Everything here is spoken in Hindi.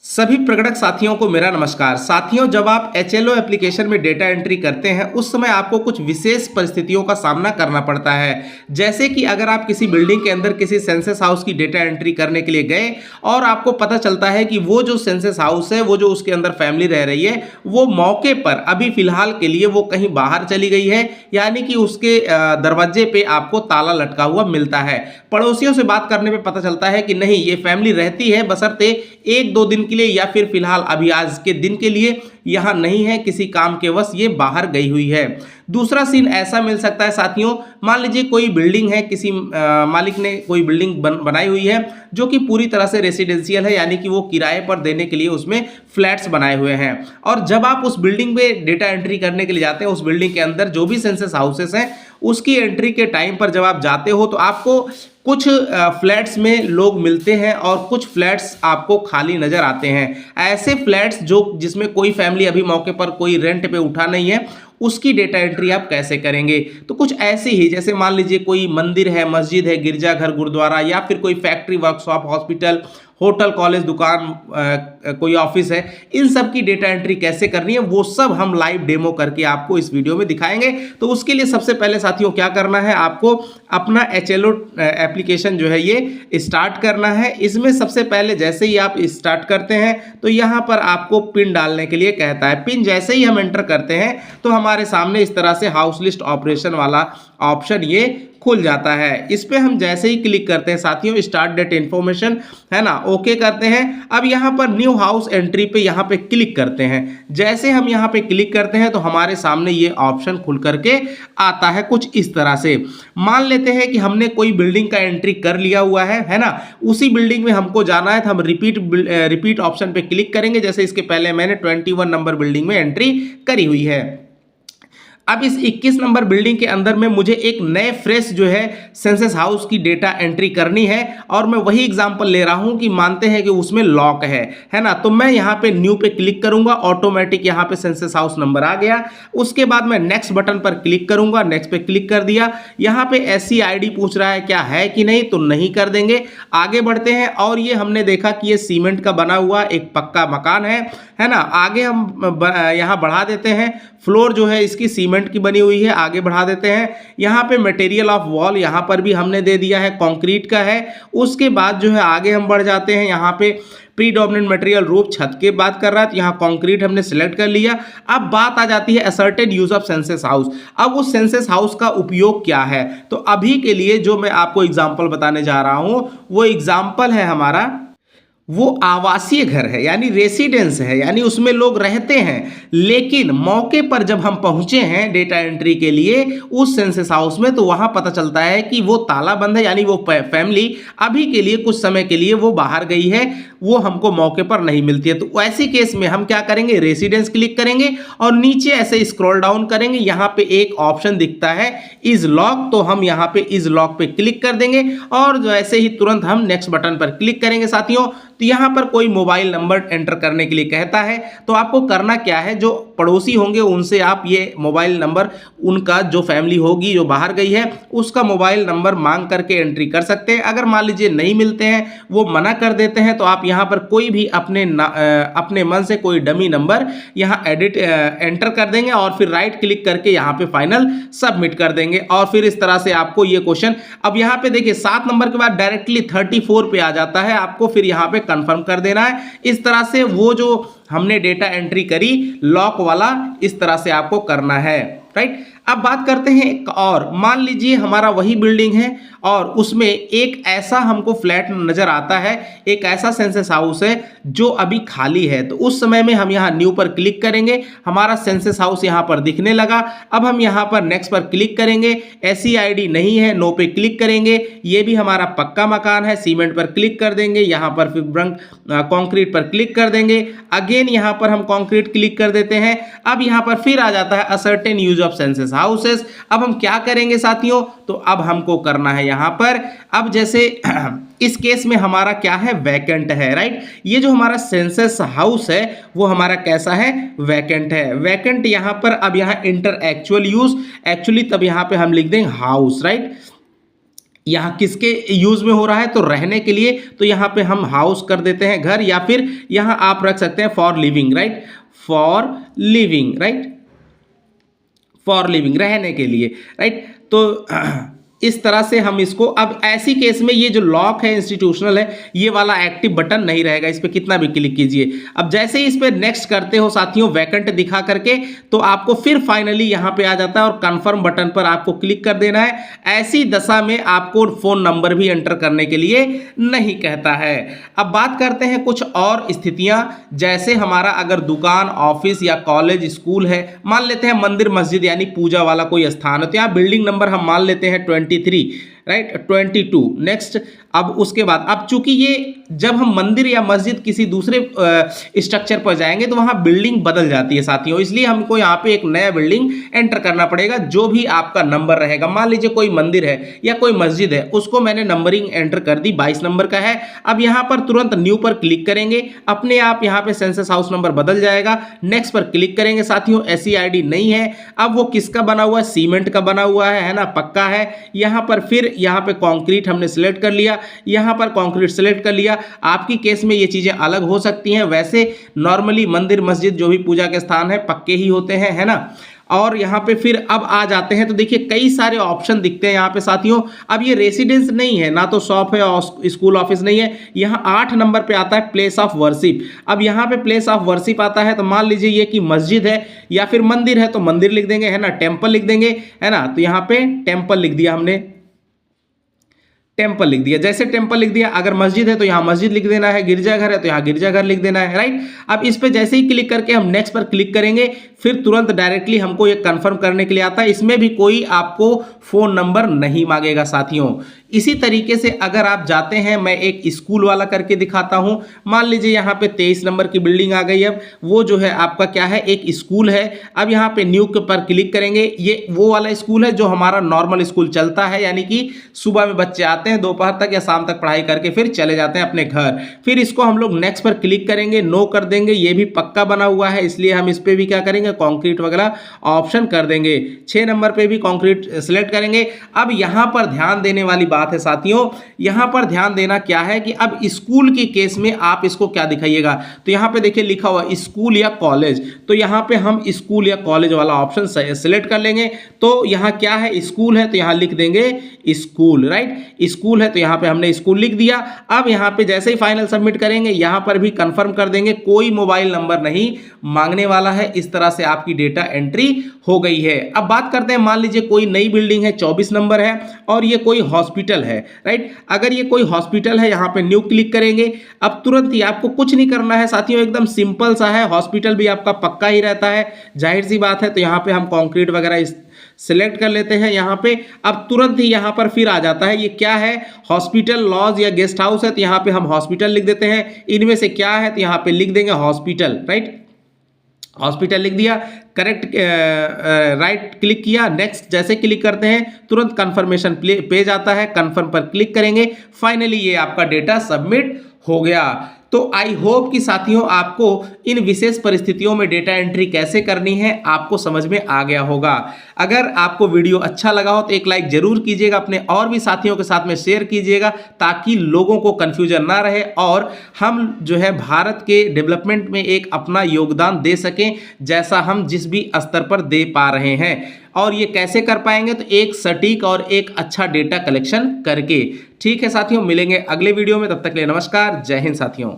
सभी प्रगणक साथियों को मेरा नमस्कार। साथियों, जब आप एचएलओ एप्लीकेशन में डेटा एंट्री करते हैं उस समय आपको कुछ विशेष परिस्थितियों का सामना करना पड़ता है। जैसे कि अगर आप किसी बिल्डिंग के अंदर किसी सेंसस हाउस की डेटा एंट्री करने के लिए गए और आपको पता चलता है कि वो जो सेंसस हाउस है, वो जो उसके अंदर फैमिली रह रही है, वो मौके पर अभी फिलहाल के लिए वो कहीं बाहर चली गई है, यानी कि उसके दरवाजे पे आपको ताला लटका हुआ मिलता है। पड़ोसियों से बात करने पे पता चलता है कि नहीं, ये फैमिली रहती है, बशर्ते एक दो दिन के लिए या फिर फिलहाल अभी आज के दिन के लिए यहां नहीं है, किसी काम के वश ये बाहर गई हुई है। दूसरा सीन ऐसा मिल सकता है साथियों, मान लीजिए कोई बिल्डिंग है, किसी मालिक ने कोई बिल्डिंग बनाई हुई है जो कि पूरी तरह से रेसिडेंशियल है, यानी कि वो किराए पर देने के लिए उसमें फ्लैट्स बनाए हुए हैं। और जब आप उस बिल्डिंग में डेटा एंट्री करने के लिए जाते हैं, उस बिल्डिंग के अंदर जो भी सेंसस हाउसेस हैं उसकी एंट्री के टाइम पर जब आप जाते हो तो आपको कुछ फ्लैट्स में लोग मिलते हैं और कुछ फ्लैट्स आपको खाली नजर आते हैं। ऐसे फ्लैट्स जो जिसमें कोई फैमिली अभी मौके पर कोई रेंट पे उठा नहीं है, उसकी डेटा एंट्री आप कैसे करेंगे? तो कुछ ऐसे ही, जैसे मान लीजिए कोई मंदिर है, मस्जिद है, गिरजाघर, गुरुद्वारा या फिर कोई factory, workshop, hospital, hotel, college, दुकान, कोई ऑफिस है, इन सब की डेटा एंट्री कैसे करनी है वो सब हम लाइव डेमो करके आपको इस वीडियो में दिखाएंगे। तो उसके लिए सबसे पहले साथियों क्या करना है, आपको अपना एचएलओ एप्लीकेशन जो है ये स्टार्ट करना है। इसमें सबसे पहले जैसे ही आप स्टार्ट करते हैं तो यहाँ पर आपको पिन डालने के लिए कहता है। पिन जैसे ही हम एंटर करते हैं तो हमारे सामने इस तरह से हाउस लिस्ट ऑपरेशन वाला ऑप्शन ये खुल जाता है। इस पे हम जैसे ही क्लिक करते हैं साथियों, स्टार्ट डेट इन्फॉर्मेशन है ना, ओके करते हैं। अब यहाँ पर न्यू हाउस एंट्री पे यहाँ पे क्लिक करते हैं। जैसे हम यहाँ पे क्लिक करते हैं तो हमारे सामने ये ऑप्शन खुल करके आता है कुछ इस तरह से। मान लेते हैं कि हमने कोई बिल्डिंग का एंट्री कर लिया हुआ है ना, उसी बिल्डिंग में हमको जाना है तो हम रिपीट ऑप्शन पे क्लिक करेंगे। जैसे इसके पहले मैंने 21 नंबर बिल्डिंग में एंट्री करी हुई है। अब इस 21 नंबर बिल्डिंग के अंदर में मुझे एक नए फ्रेश जो है सेंसस हाउस की डेटा एंट्री करनी है और मैं वही एग्जांपल ले रहा हूं कि मानते हैं कि उसमें लॉक है ना। तो मैं यहां पे न्यू पे क्लिक करूंगा, ऑटोमेटिक यहां पे सेंसस हाउस नंबर आ गया। उसके बाद मैं नेक्स्ट बटन पर क्लिक करूंगा, नेक्स्ट पे क्लिक कर दिया। यहां पे एससी आईडी पूछ रहा है क्या है कि नहीं, तो नहीं कर देंगे, आगे बढ़ते हैं। और ये हमने देखा कि ये सीमेंट का बना हुआ एक पक्का मकान है ना। आगे हम यहां बढ़ा देते हैं, फ्लोर जो है इसकी सीमेंट की बनी हुई है, आगे बढ़ा देते हैं। यहाँ पे मटेरियल ऑफ वॉल यहाँ पर भी हमने दे दिया है, कंक्रीट का है। उसके बाद जो है आगे हम बढ़ जाते हैं, यहाँ पे प्रीडोमिनेंट मटेरियल रूफ छत के बात कर रहा है, तो यहाँ कंक्रीट हमने सिलेक्ट कर लिया। अब बात आ जाती है asserted use of census house. अब उस सेंसस हाउस का उपयोग क्या है, तो अभी के लिए जो मैं आपको एग्जाम्पल बताने जा रहा हूँ वो एग्जाम्पल है हमारा, वो आवासीय घर है, यानी रेसिडेंस है, यानी उसमें लोग रहते हैं। लेकिन मौके पर जब हम पहुंचे हैं डेटा एंट्री के लिए उस सेंसस हाउस में, तो वहां पता चलता है कि वो ताला बंद है, यानी वो फैमिली अभी के लिए कुछ समय के लिए वो बाहर गई है, वो हमको मौके पर नहीं मिलती है। तो ऐसी केस में हम क्या करेंगे, रेसिडेंस क्लिक करेंगे और नीचे ऐसे स्क्रॉल डाउन करेंगे। यहाँ पे एक ऑप्शन दिखता है इज लॉक, तो हम यहाँ पे इज लॉक पे क्लिक कर देंगे और जैसे ही तुरंत हम नेक्स्ट बटन पर क्लिक करेंगे साथियों, तो यहाँ पर कोई मोबाइल नंबर एंटर करने के लिए कहता है। तो आपको करना क्या है, जो पड़ोसी होंगे उनसे आप ये मोबाइल नंबर, उनका जो फैमिली होगी जो बाहर गई है उसका मोबाइल नंबर मांग करके एंट्री कर सकते हैं। अगर मान लीजिए नहीं मिलते हैं, वो मना कर देते हैं, तो आप यहाँ पर कोई भी अपने मन से कोई डमी नंबर यहाँ एंटर कर देंगे और फिर राइट क्लिक करके यहाँ पे फाइनल सबमिट कर देंगे। और फिर इस तरह से आपको ये क्वेश्चन, अब यहाँ पे देखिए 7 नंबर के बाद डायरेक्टली 34 पे आ जाता है, आपको फिर यहाँ पे कंफर्म कर देना है। इस तरह से वो जो हमने डेटा एंट्री करी लॉक वाला, इस तरह से आपको करना है, राइट। अब बात करते हैं एक और, मान लीजिए हमारा वही बिल्डिंग है और उसमें एक ऐसा हमको फ्लैट नजर आता है, एक ऐसा सेंसस हाउस है जो अभी खाली है। तो उस समय में हम यहाँ न्यू पर क्लिक करेंगे, हमारा सेंसस हाउस यहाँ पर दिखने लगा। अब हम यहाँ पर नेक्स्ट पर क्लिक करेंगे, एससी आईडी नहीं है, नो पे क्लिक करेंगे। ये भी हमारा पक्का मकान है, सीमेंट पर क्लिक कर देंगे, यहाँ पर फिर कंक्रीट पर क्लिक कर देंगे। अगेन यहाँ पर हम कंक्रीट क्लिक कर देते हैं। अब यहाँ पर फिर आ जाता है ascertain use of census houses. अब हम क्या करेंगे साथियों, तो अब हमको करना है यहाँ पर, अब जैसे इस केस में हमारा क्या है, वैकेंट है, राइट। ये जो हमारा सेंसस हाउस है वो हमारा कैसा है, वैकेंट है। वैकेंट यहाँ पर, अब यहाँ इंटर एक्चुअल यूज, एक्चुअली तब यहाँ पे हम लिख देंगे हाउस, राइट। यहाँ किसके यूज़ में हो रहा है, तो रहने के लिए, तो यहाँ पे हम हाउस कर देते हैं घर, या फिर यहाँ आप रख सकते हैं for living, right, for living, right, for living, रहने के लिए, राइट। तो इस तरह से हम इसको, अब ऐसी केस में ये जो लॉक है इंस्टीट्यूशनल है, ये वाला एक्टिव बटन नहीं रहेगा, इस पर कितना भी क्लिक कीजिए। अब जैसे ही इस पर नेक्स्ट करते हो साथियों वैकेंट दिखा करके, तो आपको फिर फाइनली यहाँ पे आ जाता है और कंफर्म बटन पर आपको क्लिक कर देना है। ऐसी दशा में आपको फोन नंबर भी एंटर करने के लिए नहीं कहता है। अब बात करते हैं कुछ और स्थितियां, जैसे हमारा अगर दुकान, ऑफिस या कॉलेज, स्कूल है, मान लेते हैं मंदिर मस्जिद यानी पूजा वाला कोई स्थान है, तो यहाँ बिल्डिंग नंबर हम मान लेते हैं 23, राइट, 22। नेक्स्ट, अब उसके बाद, अब चूंकि ये जब हम मंदिर या मस्जिद किसी दूसरे स्ट्रक्चर पर जाएंगे तो वहां बिल्डिंग बदल जाती है साथियों, इसलिए हमको यहाँ पे एक नया बिल्डिंग एंटर करना पड़ेगा। जो भी आपका नंबर रहेगा, मान लीजिए कोई मंदिर है या कोई मस्जिद है, उसको मैंने नंबरिंग एंटर कर दी, 22 नंबर का है। अब यहाँ पर तुरंत न्यू पर क्लिक करेंगे, अपने आप यहाँ पे सेंसस हाउस नंबर बदल जाएगा। नेक्स्ट पर क्लिक करेंगे साथियों, SCID नहीं है, अब वो किसका बना हुआ है, सीमेंट का बना हुआ है ना, पक्का है। यहाँ पर फिर यहाँ पे कंक्रीट हमने सिलेक्ट कर लिया, यहाँ पर कंक्रीट सिलेक्ट कर लिया। आपकी केस में ये चीजें अलग हो सकती हैं, वैसे नॉर्मली मंदिर मस्जिद जो भी पूजा के स्थान है पक्के ही होते हैं, है ना। और यहाँ पे फिर अब आ जाते हैं तो देखिए कई सारे ऑप्शन दिखते हैं यहाँ पे साथियों। अब ये रेसिडेंस नहीं है, ना तो शॉप है और स्कूल ऑफिस नहीं है। यहाँ 8 नंबर पे आता है प्लेस ऑफ वर्शिप। अब यहाँ पे प्लेस ऑफ वर्शिप आता है, तो मान लीजिए ये कि मस्जिद है या फिर मंदिर है, तो मंदिर लिख देंगे, है ना, टेम्पल लिख देंगे, है ना। तो यहाँ पे टेम्पल लिख दिया हमने, टेम्पल लिख दिया। जैसे टेम्पल लिख दिया, अगर मस्जिद है तो यहाँ मस्जिद लिख देना है, गिरजाघर है तो यहाँ गिरजाघर लिख देना है, राइट। अब इस पे जैसे ही क्लिक करके हम नेक्स्ट पर क्लिक करेंगे, फिर तुरंत डायरेक्टली हमको ये कंफर्म करने के लिए आता है। इसमें भी कोई आपको फोन नंबर नहीं मांगेगा साथियों। इसी तरीके से अगर आप जाते हैं, मैं एक स्कूल वाला करके दिखाता हूं। मान लीजिए यहाँ पे 23 नंबर की बिल्डिंग आ गई। अब वो जो है आपका क्या है, एक स्कूल है। अब यहाँ पे न्यू के पर क्लिक करेंगे, ये वो वाला स्कूल है जो हमारा नॉर्मल स्कूल चलता है, यानी कि सुबह में बच्चे आते हैं, दोपहर तक या शाम तक पढ़ाई करके फिर चले जाते हैं अपने घर। फिर इसको हम लोग नेक्स्ट पर क्लिक करेंगे, नो कर देंगे, ये भी पक्का बना हुआ है, इसलिए हम इस पर भी क्या करेंगे, कंक्रीट वगैरह ऑप्शन कर देंगे। 6 नंबर पे भी कंक्रीट सेलेक्ट करेंगे। अब यहाँ पर ध्यान देने वाली बात है साथियों, यहाँ पर ध्यान देना क्या है कि अब स्कूल की केस में आप इसको क्या दिखाइएगा, तो यहाँ पे देखिए लिखा हुआ स्कूल या कॉलेज, तो यहाँ पे हम स्कूल या कॉलेज वाला ऑप्शन सेलेक्ट कर लेंगे। तो यहाँ क्या है, स्कूल है तो यहाँ लिख देंगे स्कूल, राइट, स्कूल है तो यहाँ पे हमने स्कूल लिख दिया। अब यहाँ पे जैसे ही फाइनल सबमिट करेंगे, यहाँ पर भी कंफर्म कर देंगे, कोई मोबाइल नंबर नहीं मांगने वाला है। इस तरह से आपकी डेटा एंट्री हो गई है। अब बात करते हैं, मान लीजिए कोई नई बिल्डिंग है, 24 नंबर है और ये कोई हॉस्पिटल है, राइट। अगर ये कोई हॉस्पिटल है, यहाँ पे न्यू क्लिक करेंगे। अब तुरंत ही आपको कुछ नहीं करना है साथियों, एकदम सिंपल सा है। हॉस्पिटल भी आपका पक्का ही रहता है, जाहिर सी बात है। तो यहाँ पे हम कंक्रीट वगैरह सिलेक्ट कर लेते हैं यहाँ पे। अब तुरंत ही यहाँ पर फिर आ जाता है, ये क्या है, हॉस्पिटल, लॉज या गेस्ट हाउस है, तो यहाँ पे हम हॉस्पिटल लिख देते हैं। इनमें से क्या है, तो यहाँ पे लिख देंगे हॉस्पिटल, राइट, हॉस्पिटल लिख दिया। करेक्ट, राइट क्लिक किया। नेक्स्ट जैसे क्लिक करते हैं, तुरंत कंफर्मेशन पेज आता है, कंफर्म पर क्लिक करेंगे। फाइनली ये आपका डेटा सबमिट हो गया। तो आई होप कि साथियों आपको इन विशेष परिस्थितियों में डेटा एंट्री कैसे करनी है आपको समझ में आ गया होगा। अगर आपको वीडियो अच्छा लगा हो तो एक लाइक जरूर कीजिएगा, अपने और भी साथियों के साथ में शेयर कीजिएगा, ताकि लोगों को कंफ्यूजन ना रहे और हम जो है भारत के डेवलपमेंट में एक अपना योगदान दे सकें, जैसा हम जिस भी स्तर पर दे पा रहे हैं। और ये कैसे कर पाएंगे, तो एक सटीक और एक अच्छा डेटा कलेक्शन करके। ठीक है साथियों, मिलेंगे अगले वीडियो में, तब तक के लिए नमस्कार, जय हिंद साथियों।